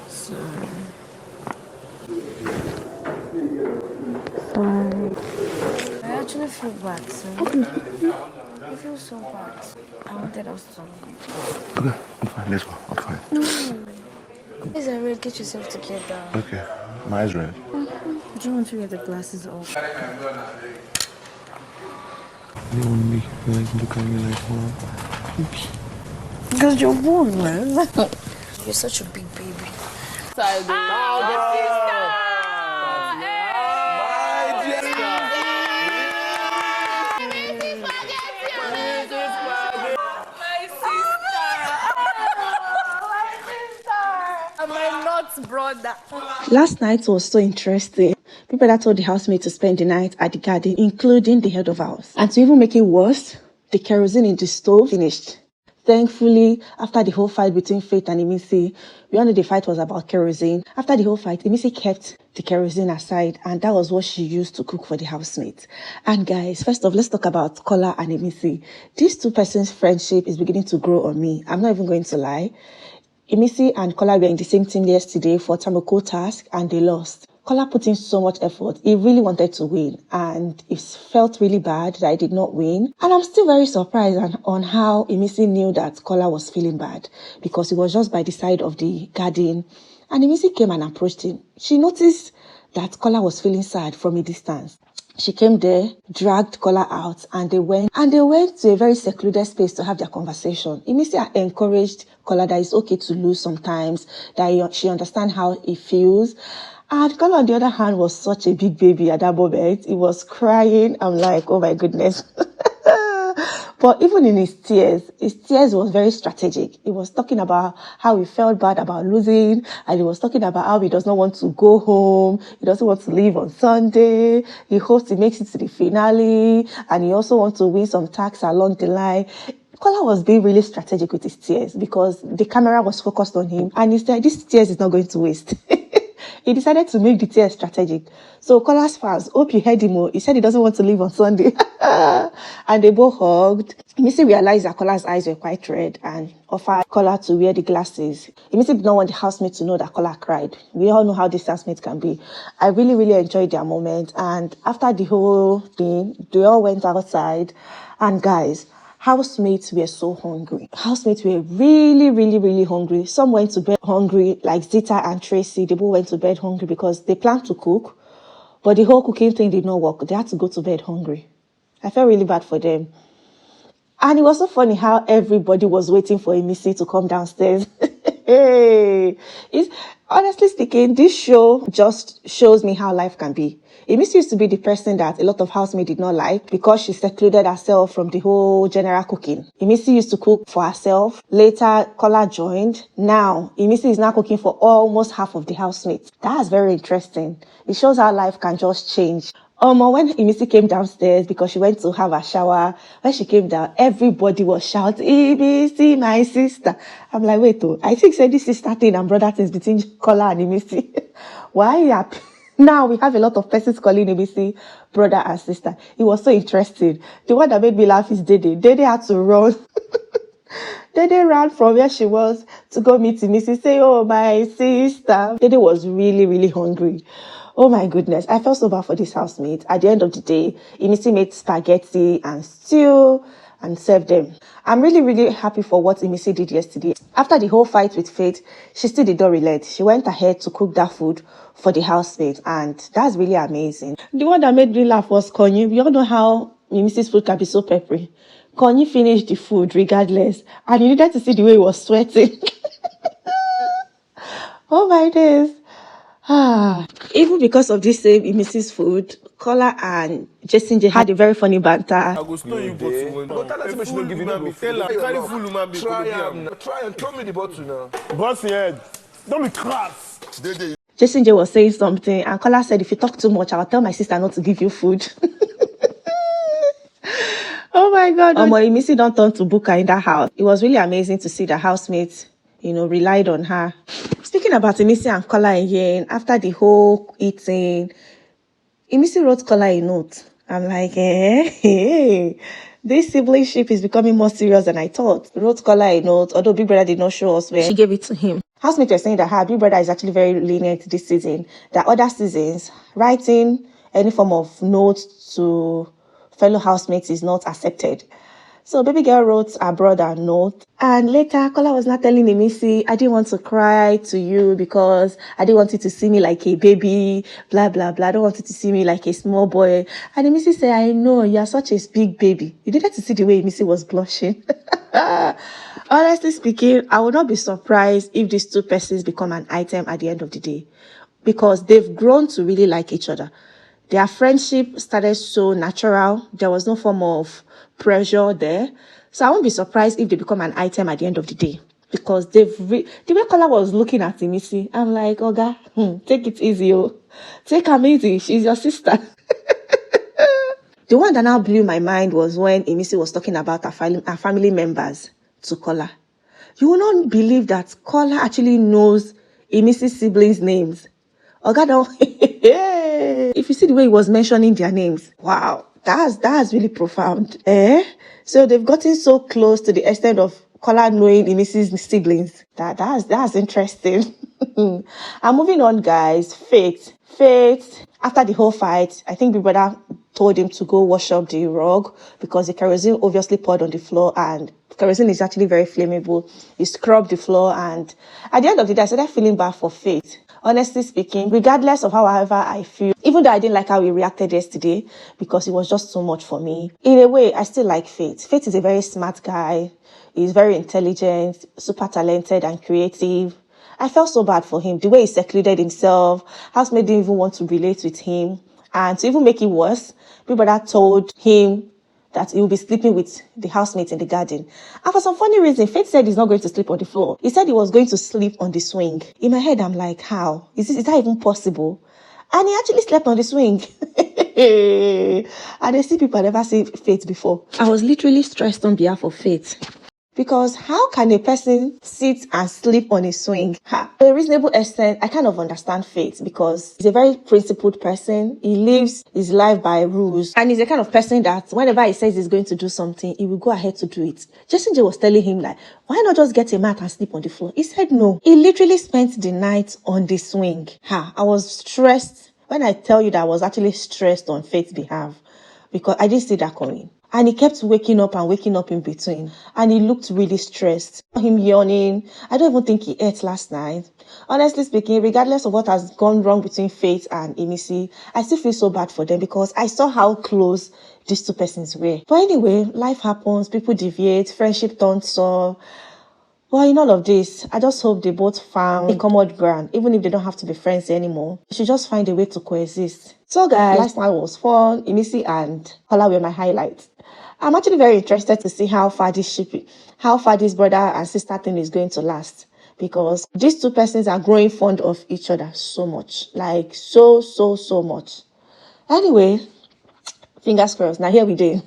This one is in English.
Sorry. I actually feel bad, so I feel so bad. I wanted us to. Okay, I'm fine. Let's go. I'm fine. Please, I will get yourself together. Okay. My eyes red. Do you want to get the glasses off? You want to make you feel like look at me like, Mom? Because you're born, man. You're such a big baby. Brother. Last night was so interesting. People that told the housemate to spend the night at the garden, including the head of house. And to even make it worse, the kerosene in the stove finished. Thankfully, after the whole fight between Faith and Imisi, we all know the fight was about kerosene. After the whole fight, Imisi kept the kerosene aside, and that was what she used to cook for the housemates. And guys, first off, let's talk about Kola and Imisi. These two persons' friendship is beginning to grow on me. I'm not even going to lie. Imisi and Kola were in the same team yesterday for Tamoko task, and they lost. Kola put in so much effort. He really wanted to win, and it felt really bad that I did not win. And I'm still very surprised on how Imisi knew that Kola was feeling bad, because he was just by the side of the garden, and Imisi came and approached him. She noticed that Kola was feeling sad from a distance. She came there, dragged Kola out, and they went to a very secluded space to have their conversation. Imisi encouraged Kola that it's okay to lose sometimes, that she understands how it feels. And Kola, on the other hand, was such a big baby at that moment. He was crying. I'm like, oh my goodness. But even in his tears was very strategic. He was talking about how he felt bad about losing, and he was talking about how he does not want to go home. He doesn't want to leave on Sunday. He hopes he makes it to the finale, and he also wants to win some tax along the line. Kola was being really strategic with his tears because the camera was focused on him, and he said, this tears is not going to waste. He decided to make the tears strategic. So Kola's fans, hope you heard him. He said he doesn't want to leave on Sunday. And they both hugged. Imisi realized that Kola's eyes were quite red and offered Kola to wear the glasses. Imisi did not want the housemate to know that Kola cried. We all know how this housemate can be. I really, really enjoyed their moment. And after the whole thing, they all went outside. And guys, housemates were so hungry. Housemates were really, really, really hungry. Some went to bed hungry, like Zita and Tracy. They both went to bed hungry because they planned to cook, but the whole cooking thing did not work. They had to go to bed hungry. I felt really bad for them. And it was so funny how everybody was waiting for Emissi to come downstairs. Hey, honestly speaking, this show just shows me how life can be. Imisi used to be the person that a lot of housemates did not like because she secluded herself from the whole general cooking. Imisi used to cook for herself. Later, Kola joined. Now, Imisi is now cooking for almost half of the housemates. That's very interesting. It shows how life can just change. When Imisi came downstairs because she went to have a shower, when she came down, everybody was shouting, Imisi, my sister. I'm like, wait, I think this sister thing and brother things between Kola and Imisi. Why are you happy? Now we have a lot of persons calling Imisi brother and sister. It was so interesting. The one that made me laugh is Dede. Dede had to run. Dede ran from where she was to go meet Imisi, say, oh, my sister. Dede was really, really hungry. Oh my goodness, I felt so bad for this housemate. At the end of the day, Imisi made spaghetti and stew and served them. I'm really, really happy for what Imisi did yesterday. After the whole fight with Faith, she still did not relent. She went ahead to cook that food for the housemates, and that's really amazing. The one that made me laugh was Konyi. We all know how Imisi's food can be so peppery. Konyi finished the food regardless, and you needed to see the way he was sweating. Oh my days. Even because of this same Imisi's food, Kola and Jason J had a very funny banter. I go stone you bottle. But tell us she don't give you no go. Tell her, carry full woman be. Try and throw me the bottle now. Boss head, don't be crass. Jason J was saying something, and Kola said, if you talk too much, I'll tell my sister not to give you food. Oh my God. Imisi don't turn to Buka in that house. It was really amazing to see the housemates, relied on her. Speaking about Imisi and Kola again, after the whole eating, Imisi wrote Kola a note. I'm like, hey. This sibling ship is becoming more serious than I thought. Wrote Kola a note, although Big Brother did not show us when she gave it to him. Housemates were saying that her Big Brother is actually very lenient this season. That other seasons, writing any form of note to fellow housemates is not accepted. So baby girl wrote her brother a note, and later Kola was not telling Imisi, I didn't want to cry to you because I didn't want you to see me like a baby, blah blah blah. I don't want you to see me like a small boy. And Imisi said, I know you're such a big baby. You didn't to see the way Imisi was blushing. Honestly speaking, I would not be surprised if these two persons become an item at the end of the day, because they've grown to really like each other. Their friendship started so natural. There was no form of pressure there. So I won't be surprised if they become an item at the end of the day. Because the way Kola was looking at Imisi, I'm like, Oga, take it easy, oh. Take her easy. She's your sister. The one that now blew my mind was when Imisi was talking about her family members to Kola. You will not believe that Kola actually knows Imisi's siblings' names. Oga don't. If you see the way he was mentioning their names, wow, that's really profound. So they've gotten so close to the extent of Kola knowing Imisi's siblings. That's interesting. And moving on, guys. Faith. After the whole fight, I think Big Brother told him to go wash up the rug because the kerosene obviously poured on the floor, and kerosene is actually very flammable. He scrubbed the floor, and at the end of the day, I started feeling bad for Faith. Honestly speaking, regardless of however I feel, even though I didn't like how he reacted yesterday because it was just too much for me, in a way, I still like Faith. Faith is a very smart guy. He's very intelligent, super talented and creative. I felt so bad for him. The way he secluded himself, housemate didn't even want to relate with him. And to even make it worse, Big Brother told him that he will be sleeping with the housemates in the garden. And for some funny reason, Faith said he's not going to sleep on the floor. He said he was going to sleep on the swing. In my head, I'm like, how? Is that even possible? And he actually slept on the swing. And I see people never see Faith before. I was literally stressed on behalf of Faith. Because how can a person sit and sleep on a swing? To a reasonable extent, I kind of understand Faith because he's a very principled person. He lives his life by rules. And he's the kind of person that whenever he says he's going to do something, he will go ahead to do it. Jason J was telling him, like, why not just get a mat and sleep on the floor? He said no. He literally spent the night on the swing. I was stressed. When I tell you that I was actually stressed on Faith's behalf, because I didn't see that coming. And he kept waking up in between. And he looked really stressed. Him yawning. I don't even think he ate last night. Honestly speaking, regardless of what has gone wrong between Faith and Imisi, I still feel so bad for them because I saw how close these two persons were. But anyway, life happens. People deviate. Friendship turns sour. Well, in all of this, I just hope they both found a common ground, even if they don't have to be friends anymore. They should just find a way to coexist. So guys, last night was fun. Imisi and Kola were my highlights. I'm actually very interested to see how far this brother and sister thing is going to last. Because these two persons are growing fond of each other so much. Like, so much. Anyway, fingers crossed. Now here we do.